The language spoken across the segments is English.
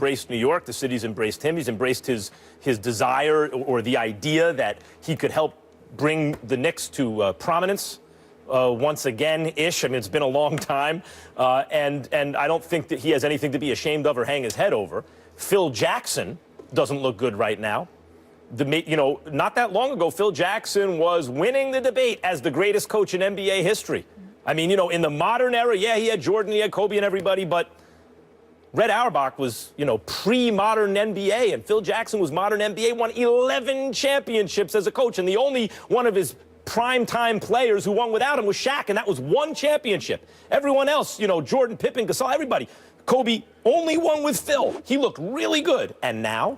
embraced New York. The city's embraced him. He's embraced his desire or the idea that he could help bring the Knicks to prominence once again-ish. I mean, it's been a long time. And I don't think that he has anything to be ashamed of or hang his head over. Phil Jackson doesn't look good right now. Not that long ago, Phil Jackson was winning the debate as the greatest coach in NBA history. I mean, in the modern era, yeah, he had Jordan, he had Kobe and everybody, but Red Auerbach was, pre-modern NBA, and Phil Jackson was modern NBA, won 11 championships as a coach, and the only one of his primetime players who won without him was Shaq, and that was one championship. Everyone else, Jordan, Pippen, Gasol, everybody. Kobe only won with Phil. He looked really good. And now,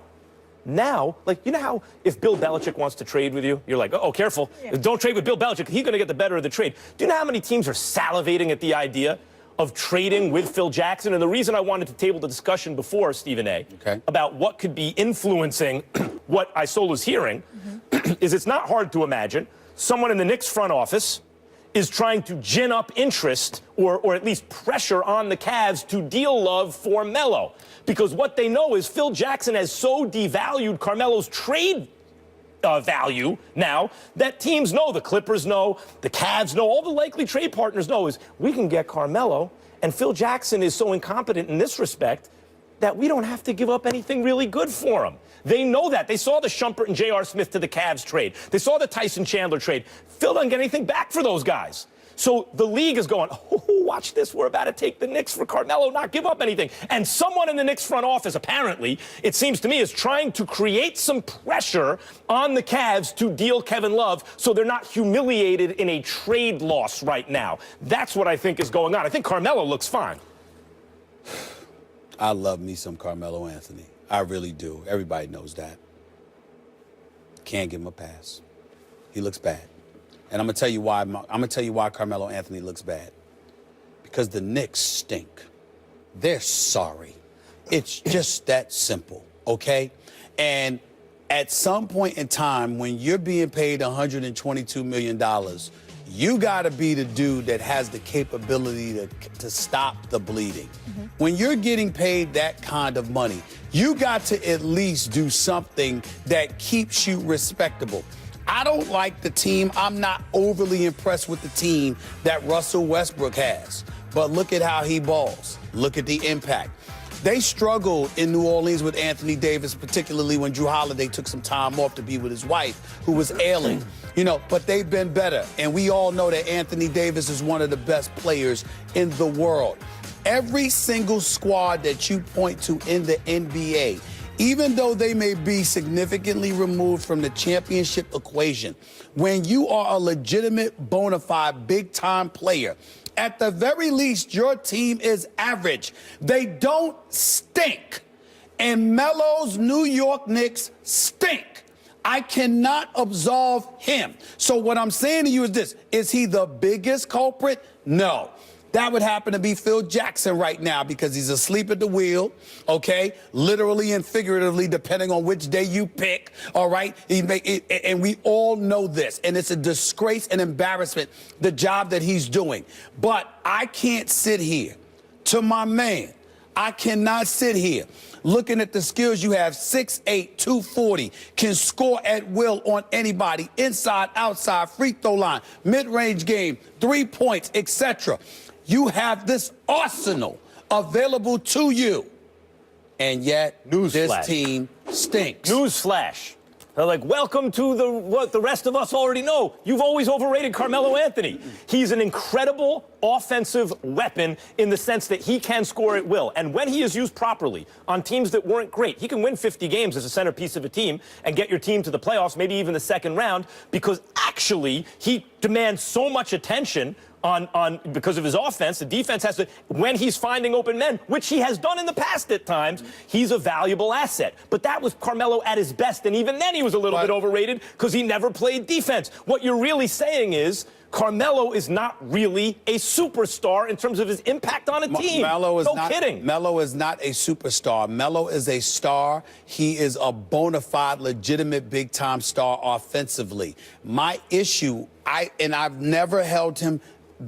how if Bill Belichick wants to trade with you, you're like, oh, careful. Yeah. Don't trade with Bill Belichick. He's going to get the better of the trade. Do you know how many teams are salivating at the idea of trading with Phil Jackson? And the reason I wanted to table the discussion before, Stephen A., about what could be influencing what Isola's hearing is it's not hard to imagine someone in the Knicks front office is trying to gin up interest or at least pressure on the Cavs to deal Love for Melo. Because what they know is Phil Jackson has so devalued Carmelo's trade value now that teams know, the Clippers know, the Cavs know, all the likely trade partners know is we can get Carmelo, and Phil Jackson is so incompetent in this respect that we don't have to give up anything really good for him. They know that. They saw the Shumpert and J.R. Smith to the Cavs trade. They saw the Tyson Chandler trade. Phil doesn't get anything back for those guys. So the league is going, oh, watch this. We're about to take the Knicks for Carmelo, not give up anything. And someone in the Knicks front office, apparently, it seems to me, is trying to create some pressure on the Cavs to deal Kevin Love so they're not humiliated in a trade loss right now. That's what I think is going on. I think Carmelo looks fine. I love me some Carmelo Anthony. I really do. Everybody knows that. Can't give him a pass. He looks bad. And I'm gonna tell you why. I'm gonna tell you why Carmelo Anthony looks bad. Because the Knicks stink. They're sorry. It's just that simple, okay? And at some point in time, when you're being paid $122 million, you gotta be the dude that has the capability to stop the bleeding. When you're getting paid that kind of money, you got to at least do something that keeps you respectable. I don't like the team. I'm not overly impressed with the team that Russell Westbrook has. But look at how he balls. Look at the impact. They struggled in New Orleans with Anthony Davis, particularly when Drew Holiday took some time off to be with his wife, who was ailing. But they've been better. And we all know that Anthony Davis is one of the best players in the world. Every single squad that you point to in the NBA, even though they may be significantly removed from the championship equation, when you are a legitimate, bona fide, big-time player, at the very least, your team is average. They don't stink. And Melo's New York Knicks stink. I cannot absolve him. So what I'm saying to you is this. Is he the biggest culprit? No. That would happen to be Phil Jackson right now because he's asleep at the wheel, okay? Literally and figuratively, depending on which day you pick, all right? And we all know this, and it's a disgrace and embarrassment, the job that he's doing. But I can't sit here. To my man, I cannot sit here looking at the skills you have, 6'8", 240, can score at will on anybody, inside, outside, free throw line, mid-range game, 3 points, etc. You have this arsenal available to you, and yet this team stinks. Newsflash. They're like, welcome to what the rest of us already know. You've always overrated Carmelo Anthony. He's an incredible offensive weapon in the sense that he can score at will. And when he is used properly on teams that weren't great, he can win 50 games as a centerpiece of a team and get your team to the playoffs, maybe even the second round, because actually he demands so much attention because of his offense. The defense has to, when he's finding open men, which he has done in the past at times, he's a valuable asset. But that was Carmelo at his best, and even then he was a little bit overrated because he never played defense. What you're really saying is Carmelo is not really a superstar in terms of his impact on a team. Melo is no kidding. Melo is not a superstar. Melo is a star. He is a bona fide, legitimate, big-time star offensively. My issue, I've never held him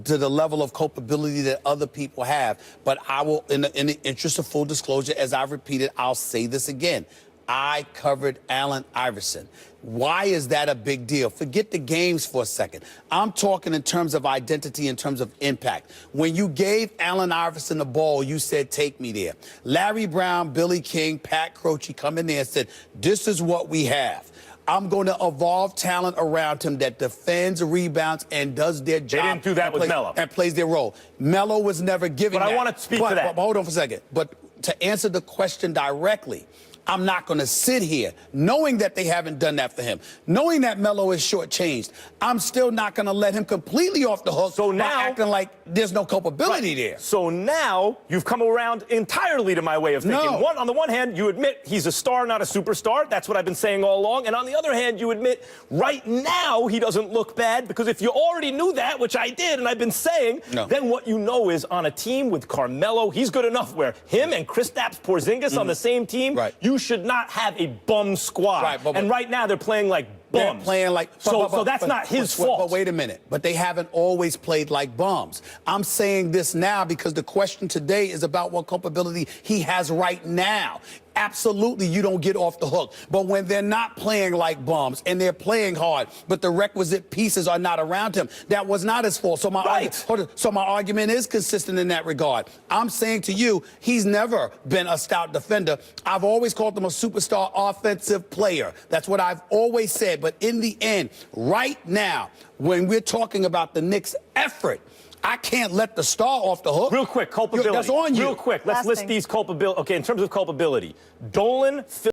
to the level of culpability that other people have. But I will, in the interest of full disclosure, as I've repeated, I'll say this again. I covered Allen Iverson. Why is that a big deal? Forget the games for a second. I'm talking in terms of identity, in terms of impact. When you gave Allen Iverson the ball, you said, take me there. Larry Brown, Billy King, Pat Croce come in there and said, this is what we have. I'm going to evolve talent around him that defends, rebounds, and does their job. They didn't do that with Melo. And plays their role. Melo was never given that. But I want to speak to that. But hold on for a second. But to answer the question directly, I'm not going to sit here knowing that they haven't done that for him, knowing that Melo is shortchanged. I'm still not going to let him completely off the hook so now, by acting like there's no culpability there. So now you've come around entirely to my way of thinking. No. On the one hand, you admit he's a star, not a superstar. That's what I've been saying all along. And on the other hand, you admit right now he doesn't look bad, because if you already knew that, which I did and I've been saying, then what you know is on a team with Carmelo, he's good enough where him and Kristaps Porzingis on the same team, you should not have a bum squad. And right now they're playing like bums. They're playing like... So that's not his fault. But wait a minute. But they haven't always played like bums. I'm saying this now because the question today is about what culpability he has right now. Absolutely, you don't get off the hook. But when they're not playing like bums and they're playing hard, but the requisite pieces are not around him, that was not his fault. So my argument is consistent in that regard. I'm saying to you, he's never been a stout defender. I've always called him a superstar offensive player. That's what I've always said. But in the end, right now, when we're talking about the Knicks' effort, I can't let the star off the hook. Real quick, culpability. That's on you. Real quick, let's list these culpability. Okay, in terms of culpability, Dolan,